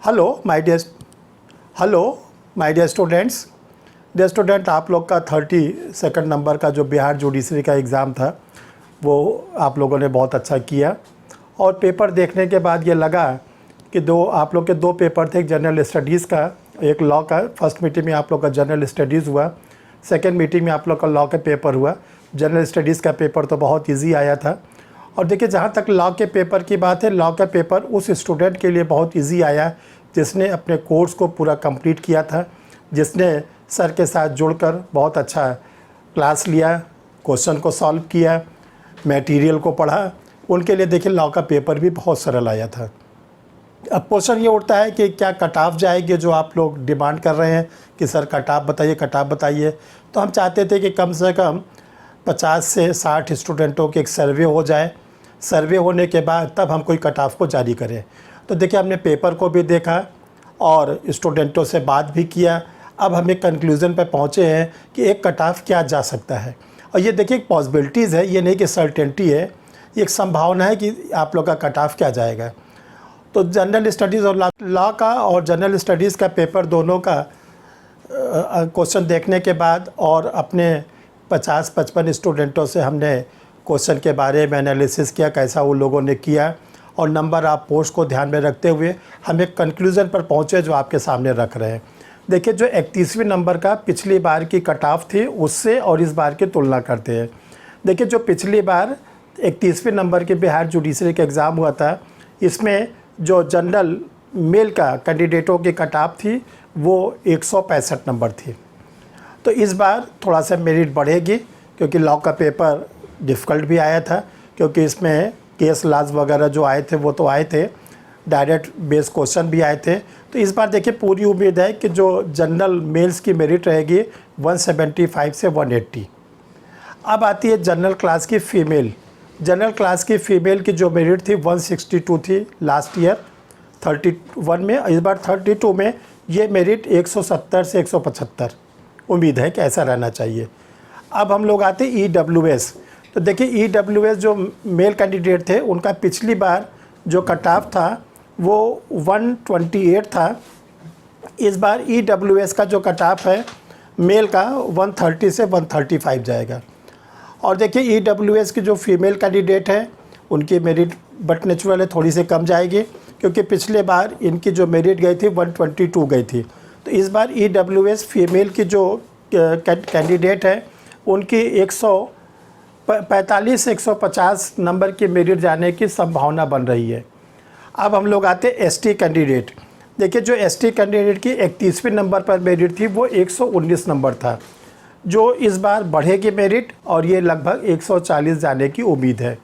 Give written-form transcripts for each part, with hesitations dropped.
Hello my dear students. Dear student, आप लोग का 32nd नंबर का जो बिहार जुडिशरी का एग्ज़ाम था वो आप लोगों ने बहुत अच्छा किया। और पेपर देखने के बाद ये लगा कि आप लोग के दो पेपर थे, एक जनरल स्टडीज़ का, एक लॉ का। फर्स्ट मीटिंग में आप लोग का जनरल स्टडीज़ हुआ, सेकेंड मीटिंग में आप लोग का लॉ का पेपर हुआ। जनरल स्टडीज़ का पेपर तो बहुत ईजी आया था। और देखिए, जहाँ तक लॉ के पेपर की बात है, लॉ का पेपर उस स्टूडेंट के लिए बहुत इजी आया जिसने अपने कोर्स को पूरा कंप्लीट किया था, जिसने सर के साथ जुड़कर बहुत अच्छा क्लास लिया, क्वेश्चन को सॉल्व किया, मटेरियल को पढ़ा। उनके लिए देखिए लॉ का पेपर भी बहुत सरल आया था। अब क्वेश्चन ये उठता है कि क्या कट ऑफ जाएगी, जो आप लोग डिमांड कर रहे हैं कि सर कट ऑफ बताइए। तो हम चाहते थे कि कम से कम 50 से 60 स्टूडेंटों के एक सर्वे हो जाए। सर्वे होने के बाद तब हम कोई कट ऑफ को जारी करें। तो देखिए, हमने पेपर को भी देखा और स्टूडेंटों से बात भी किया। अब हम एक कंक्लूज़न पर पहुँचे हैं कि एक कट ऑफ क्या जा सकता है। और ये देखिए, एक पॉसिबिलिटीज़ है, ये नहीं कि सर्टेनिटी है, ये एक संभावना है कि आप लोग का कट ऑफ क्या जाएगा। तो जनरल स्टडीज़ और लॉ का और जनरल स्टडीज़ का पेपर दोनों का क्वेश्चन देखने के बाद और अपने 50-55 स्टूडेंटों से हमने क्वेश्चन के बारे में एनालिसिस किया, कैसा वो लोगों ने किया, और नंबर ऑफ पोस्ट को ध्यान में रखते हुए हम एक कंक्लूज़न पर पहुंचे जो आपके सामने रख रहे हैं। देखिए, जो 31वें नंबर का पिछली बार की कट ऑफ थी उससे और इस बार की तुलना करते हैं। देखिए, जो पिछली बार 31वें नंबर के बिहार जुडिशरी का एग्ज़ाम हुआ था, इसमें जो जनरल मेल का कैंडिडेटों की कट ऑफ थी वो 165 नंबर थी। तो इस बार थोड़ा सा मेरिट बढ़ेगी, क्योंकि लॉ का पेपर डिफ़िकल्ट भी आया था, क्योंकि इसमें केस लॉज वगैरह जो आए थे वो तो आए थे, डायरेक्ट बेस क्वेश्चन भी आए थे। तो इस बार देखिए, पूरी उम्मीद है कि जो जनरल मेल्स की मेरिट रहेगी 175 से 180। अब आती है जनरल क्लास की फ़ीमेल। जनरल क्लास की फ़ीमेल की जो मेरिट थी 162 थी लास्ट ईयर 31 में। इस बार 32 में ये मेरिट 170 से 175 उम्मीद है कि ऐसा रहना चाहिए। अब हम लोग आते EWS। तो देखिए, EWS जो मेल कैंडिडेट थे उनका पिछली बार जो कट ऑफ था वो 128 था। इस बार EWS का जो कट ऑफ है मेल का 130 से 135 जाएगा। और देखिए, EWS की जो फीमेल कैंडिडेट है उनकी मेरिट बट नेचुरल है थोड़ी सी कम जाएगी, क्योंकि पिछले बार इनकी जो मेरिट गई थी 122 गई थी। तो इस बार EWS फीमेल की जो कैंडिडेट है उनकी 145 से 150 नंबर की मेरिट जाने की संभावना बन रही है। अब हम लोग आते हैं ST कैंडिडेट। देखिए, जो ST कैंडिडेट की 31वें नंबर पर मेरिट थी वो 119 नंबर था, जो इस बार बढ़ेगी मेरिट और ये लगभग 140 जाने की उम्मीद है।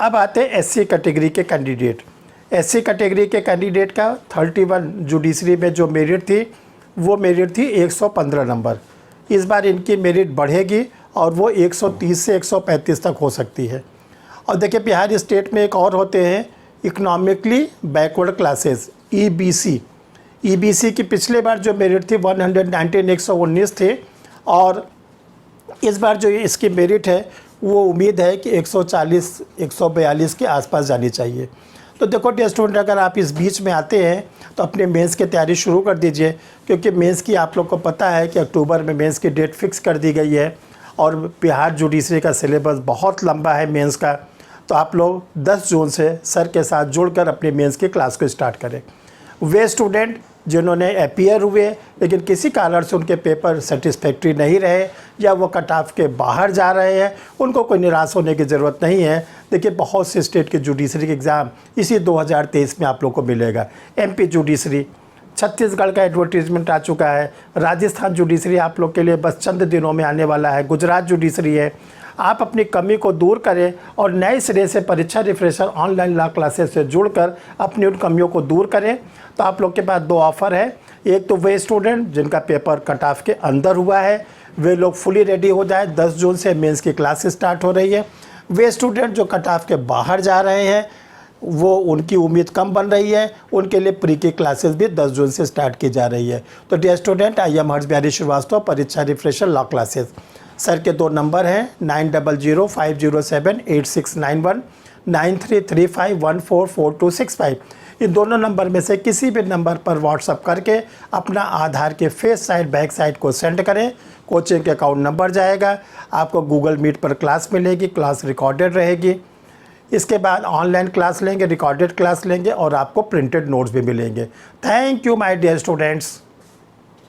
अब आते हैं SC कैटेगरी के कैंडिडेट। SC कैटेगरी के कैंडिडेट का 31 जुडिशरी में जो मेरिट थी वो मेरिट थी 115 नंबर। इस बार इनकी मेरिट बढ़ेगी और वो 130 से 135 तक हो सकती है। और देखिए, बिहार स्टेट में एक और होते हैं इकोनॉमिकली बैकवर्ड क्लासेस, EBC की पिछले बार जो मेरिट थी 119 थे, और इस बार जो इसकी मेरिट है वो उम्मीद है कि 140-142 के आसपास जानी चाहिए। तो देखो डियर स्टूडेंट, अगर आप इस बीच में आते हैं तो अपने मेंस की तैयारी शुरू कर दीजिए, क्योंकि मेंस की आप लोग को पता है कि अक्टूबर में मेंस की डेट फिक्स कर दी गई है और बिहार जुडिशरी का सिलेबस बहुत लंबा है मेंस का। तो आप लोग 10 जून से सर के साथ जुड़कर अपने मेंस की क्लास को स्टार्ट करें। वे स्टूडेंट जिन्होंने अपीयर हुए लेकिन किसी कारण से उनके पेपर सेटिस्फैक्ट्री नहीं रहे या वो कट ऑफ के बाहर जा रहे हैं, उनको कोई निराश होने की ज़रूरत नहीं है। देखिए, बहुत से स्टेट के जुडिशरी के एग्ज़ाम इसी 2023 में आप लोग को मिलेगा। MP जुडिशरी, छत्तीसगढ़ का एडवर्टीजमेंट आ चुका है, राजस्थान जुडिशरी आप लोग के लिए बस चंद दिनों में आने वाला है, गुजरात जुडिशरी है। आप अपनी कमी को दूर करें और नए सिरे से परीक्षा रिफ्रेशर ऑनलाइन लॉ क्लासेस से जुड़कर अपनी उन कमियों को दूर करें। तो आप लोग के पास 2 ऑफ़र है। एक तो वे स्टूडेंट जिनका पेपर कट ऑफ के अंदर हुआ है, वे लोग फुली रेडी हो जाए। 10 जून से मेंस की क्लास स्टार्ट हो रही है। वे स्टूडेंट जो कट ऑफ के बाहर जा रहे हैं वो उनकी उम्मीद कम बन रही है, उनके लिए प्री की क्लासेस भी 10 जून से स्टार्ट की जा रही है। तो डियर स्टूडेंट, आई एम हर्ष बिहारी श्रीवास्तव, परीक्षा रिफ्रेशर लॉ क्लासेस। सर के 2 नंबर हैं 9005078691, 9335144265। इन दोनों नंबर में से किसी भी नंबर पर व्हाट्सअप करके अपना आधार के फेस साइड बैक साइड को सेंड करें। कोचिंग के अकाउंट नंबर जाएगा, आपको गूगल मीट पर क्लास मिलेगी, क्लास रिकॉर्डेड रहेगी। इसके बाद ऑनलाइन क्लास लेंगे, रिकॉर्डेड क्लास लेंगे और आपको प्रिंटेड नोट्स भी मिलेंगे। Thank you my dear students.